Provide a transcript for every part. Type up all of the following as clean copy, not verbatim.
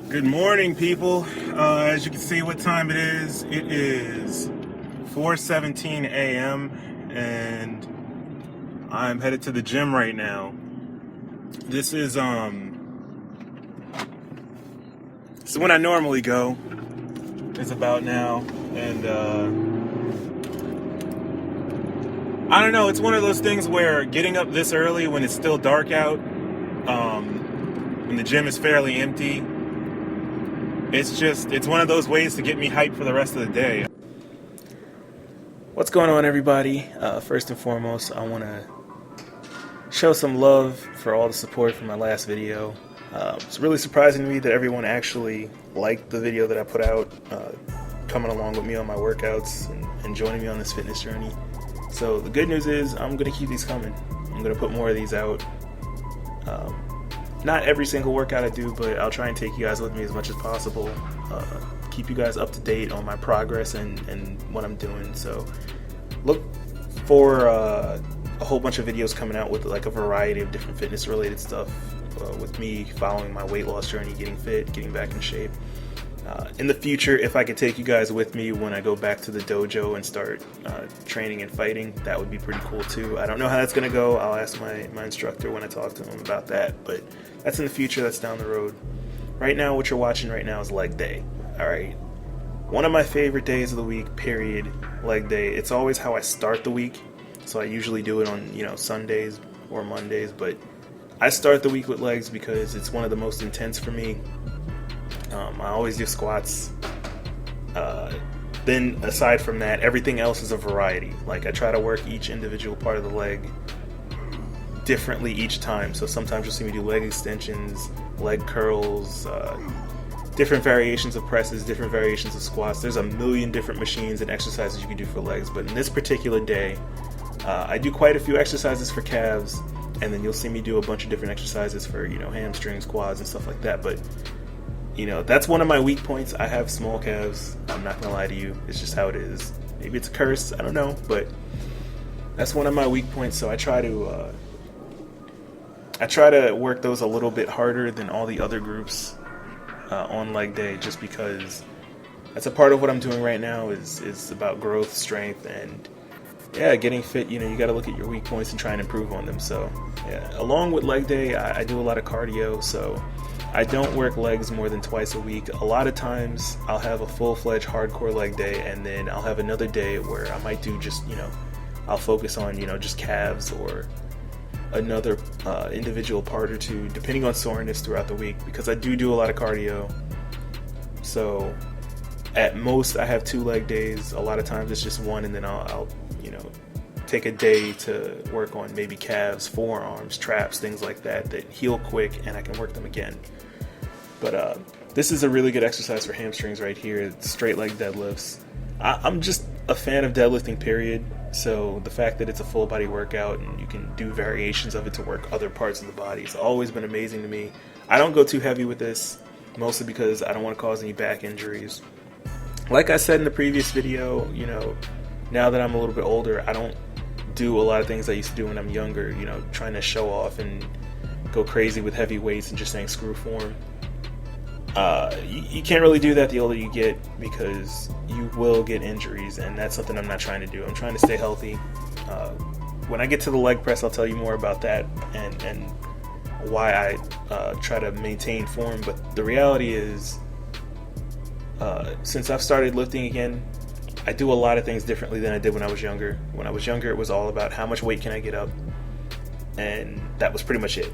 Good morning, people. As you can see what time it is 4:17 a.m. and I'm headed to the gym right now. This is when I normally go. It's about now, and I don't know, it's one of those things where getting up this early when it's still dark out, when the gym is fairly empty, it's one of those ways to get me hyped for the rest of the day. What's going on, everybody? First and foremost, I want to show some love for all the support from my last video. It's really surprising to me that everyone actually liked the video that I put out, coming along with me on my workouts and joining me on this fitness journey. So the good news is I'm going to keep these coming. I'm going to put more of these out. Not every single workout I do, but I'll try and take you guys with me as much as possible. Keep you guys up to date on my progress and what I'm doing. So look for a whole bunch of videos coming out with like a variety of different fitness related stuff, with me following my weight loss journey, getting fit, getting back in shape. In the future, if I could take you guys with me when I go back to the dojo and start training and fighting, that would be pretty cool too. I don't know how that's going to go. I'll ask my instructor when I talk to him about that, but that's in the future. That's down the road. Right now, what you're watching right now is leg day. All right. One of my favorite days of the week, period, leg day. It's always how I start the week. So I usually do it on, Sundays or Mondays, but I start the week with legs because it's one of the most intense for me. I always do squats. Then aside from that, everything else is a variety. Like, I try to work each individual part of the leg differently each time. So sometimes you'll see me do leg extensions, leg curls, different variations of presses, different variations of squats. There's a million different machines and exercises you can do for legs. But in this particular day, I do quite a few exercises for calves, and then you'll see me do a bunch of different exercises for, hamstrings, quads, and stuff like that. But that's one of my weak points. I have small calves. I'm not gonna lie to you. It's just how it is. Maybe it's a curse. I don't know, but that's one of my weak points. So I try to work those a little bit harder than all the other groups on leg day, just because that's a part of what I'm doing right now. Is about growth, strength, and getting fit. You got to look at your weak points and try and improve on them. So along with leg day, I do a lot of cardio. So I don't work legs more than twice a week. A lot of times I'll have a full-fledged hardcore leg day, and then I'll have another day where I might do just, I'll focus on, just calves or another individual part or two, depending on soreness throughout the week, because I do a lot of cardio. So at most I have 2 leg days. A lot of times it's just one, and then I'll take a day to work on maybe calves, forearms, traps, things like that heal quick and I can work them again. But this is a really good exercise for hamstrings right here. It's straight leg deadlifts. I'm just a fan of deadlifting, period. So the fact that it's a full body workout and you can do variations of it to work other parts of the body, it's always been amazing to me. I don't go too heavy with this, mostly because I don't want to cause any back injuries. Like I said in the previous video, now that I'm a little bit older, I don't do a lot of things I used to do when I'm younger, trying to show off and go crazy with heavy weights and just saying screw form. You can't really do that the older you get, because you will get injuries, and that's something I'm not trying to do. I'm trying to stay healthy. When I get to the leg press, I'll tell you more about that and why I try to maintain form. But the reality is, since I've started lifting again, I do a lot of things differently than I did when I was younger. When I was younger, it was all about how much weight can I get up, and that was pretty much it.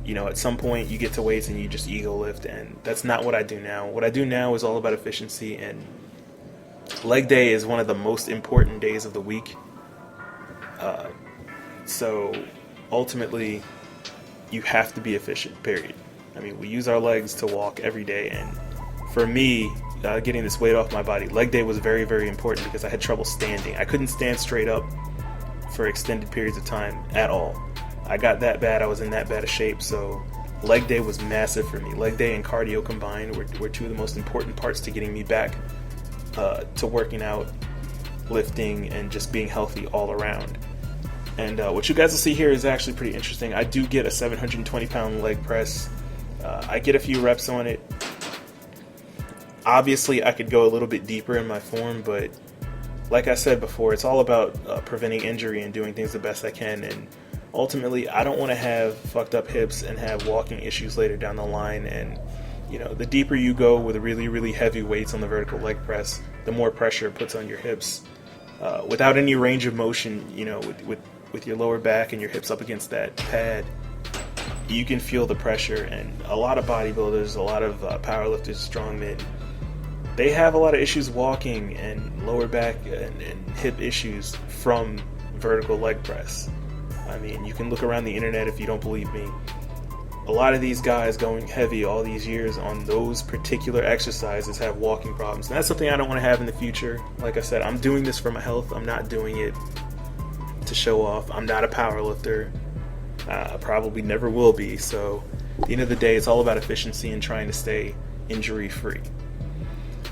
At some point you get to weights and you just ego lift, and that's not what I do now. What I do now is all about efficiency, and leg day is one of the most important days of the week. So ultimately, you have to be efficient, period. I mean, we use our legs to walk every day, and for me, getting this weight off my body, leg day was very, very important because I had trouble standing. I couldn't stand straight up for extended periods of time at all. I got that bad. I was in that bad of shape. So leg day was massive for me. Leg day and cardio combined were 2 of the most important parts to getting me back to working out, lifting, and just being healthy all around. And what you guys will see here is actually pretty interesting. I do get a 720-pound leg press. I get a few reps on it. Obviously, I could go a little bit deeper in my form, but like I said before, it's all about preventing injury and doing things the best I can. And ultimately, I don't want to have fucked up hips and have walking issues later down the line. And the deeper you go with really, really heavy weights on the vertical leg press, the more pressure it puts on your hips. Without any range of motion, with your lower back and your hips up against that pad, you can feel the pressure. And a lot of bodybuilders, a lot of powerlifters, strongmen, they have a lot of issues walking and lower back and hip issues from vertical leg press. I mean, you can look around the internet if you don't believe me. A lot of these guys going heavy all these years on those particular exercises have walking problems. And that's something I don't want to have in the future. Like I said, I'm doing this for my health. I'm not doing it to show off. I'm not a power lifter. I probably never will be. So at the end of the day, it's all about efficiency and trying to stay injury free.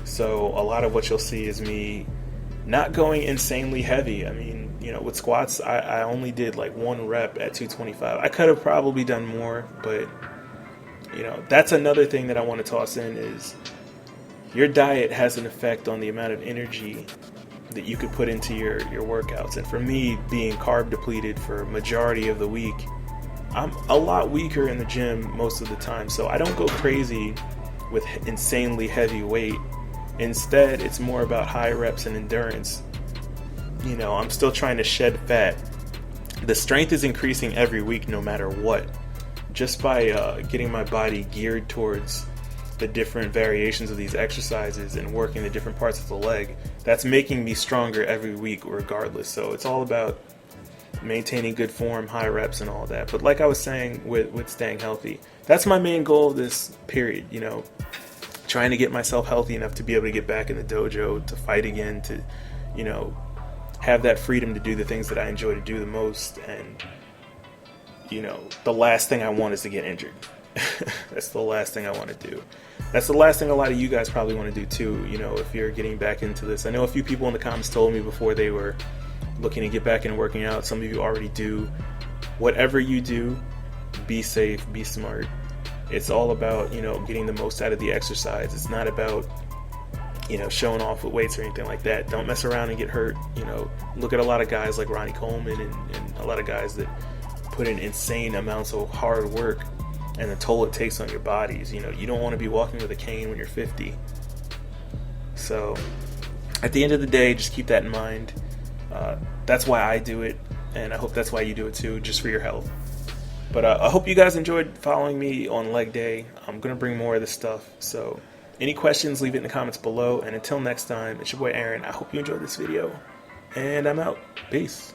So a lot of what you'll see is me not going insanely heavy. I mean, with squats, I only did like 1 rep at 225. I could have probably done more, but that's another thing that I want to toss in is your diet has an effect on the amount of energy that you could put into your workouts. And for me, being carb depleted for majority of the week, I'm a lot weaker in the gym most of the time. So I don't go crazy with insanely heavy weight. Instead, it's more about high reps and endurance. I'm still trying to shed fat. The strength is increasing every week no matter what. Just by getting my body geared towards the different variations of these exercises and working the different parts of the leg, that's making me stronger every week regardless. So it's all about maintaining good form, high reps and all that. But like I was saying with staying healthy, that's my main goal this period, trying to get myself healthy enough to be able to get back in the dojo, to fight again, to, have that freedom to do the things that I enjoy to do the most. And, the last thing I want is to get injured. That's the last thing I want to do. That's the last thing a lot of you guys probably want to do too, if you're getting back into this. I know a few people in the comments told me before they were looking to get back into working out. Some of you already do. Whatever you do, be safe, be smart. It's all about, getting the most out of the exercise. It's not about, showing off with weights or anything like that. Don't mess around and get hurt. Look at a lot of guys like Ronnie Coleman and a lot of guys that put in insane amounts of hard work and the toll it takes on your bodies. You don't want to be walking with a cane when you're 50. So at the end of the day, just keep that in mind. That's why I do it, and I hope that's why you do it too, just for your health. But I hope you guys enjoyed following me on leg day. I'm going to bring more of this stuff. So any questions, leave it in the comments below. And until next time, it's your boy Aaron. I hope you enjoyed this video. And I'm out. Peace.